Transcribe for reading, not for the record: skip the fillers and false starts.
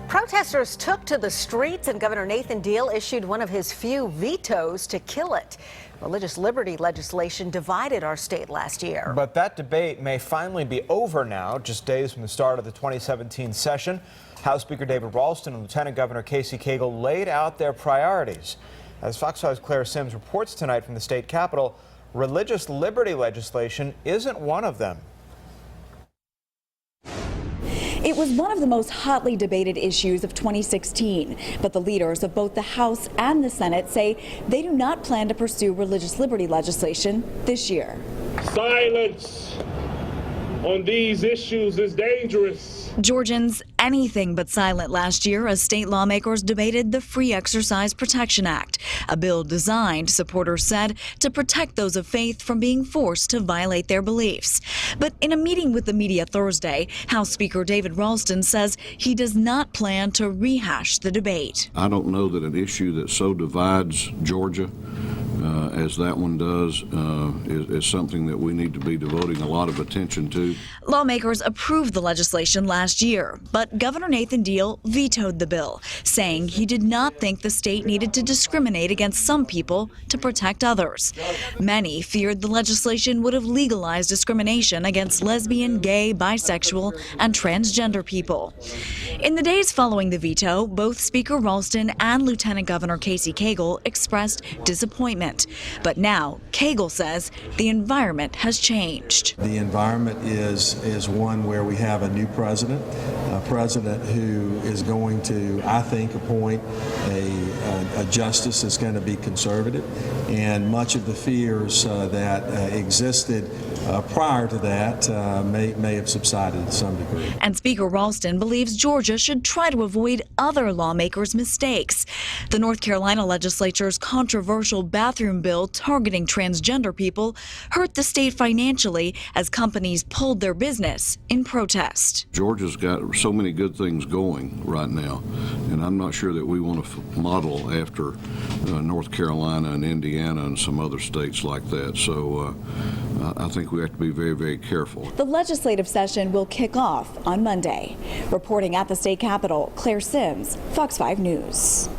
Protesters took to the streets and Governor Nathan Deal issued one of his few vetoes to kill it. Religious liberty legislation divided our state last year. But that debate may finally be over now, just days from the start of the 2017 session. House Speaker David Ralston and Lieutenant Governor Casey Cagle laid out their priorities. As Fox 5's Claire Sims reports tonight from the state capitol, religious liberty legislation isn't one of them. It was one of the most hotly debated issues of 2016, but the leaders of both the House and the Senate say they do not plan to pursue religious liberty legislation this year. Silence on these issues is dangerous. Georgians anything but silent last year as state lawmakers debated the Free Exercise Protection Act, a bill designed, supporters said, to protect those of faith from being forced to violate their beliefs. But in a meeting with the media Thursday, House Speaker David Ralston says he does not plan to rehash the debate. I don't know that an issue that so divides Georgia as that one does is something that we need to be devoting a lot of attention to. Lawmakers approved the legislation last year, but Governor Nathan Deal vetoed the bill, saying he did not think the state needed to discriminate against some people to protect others. Many feared the legislation would have legalized discrimination against lesbian, gay, bisexual, and transgender people. In the days following the veto, both Speaker Ralston and Lieutenant Governor Casey Cagle expressed disappointment. But now, Cagle says the environment has changed. The environment is one where we have a new president, a president who is going to, I think, appoint a justice that's going to be conservative, and much of the fears that existed prior to that may have subsided to some degree. And Speaker Ralston believes Georgia should try to avoid other lawmakers' mistakes. The North Carolina legislature's controversial bathroom bill targeting transgender people hurt the state financially as companies pulled their business in protest. Georgia's got so many good things going right now, and I'm not sure that we want to model after North Carolina and Indiana and some other states like that. So I think we have to be very, very careful. The legislative session will kick off on Monday. Reporting at the state capitol, Claire Sims, Fox 5 News.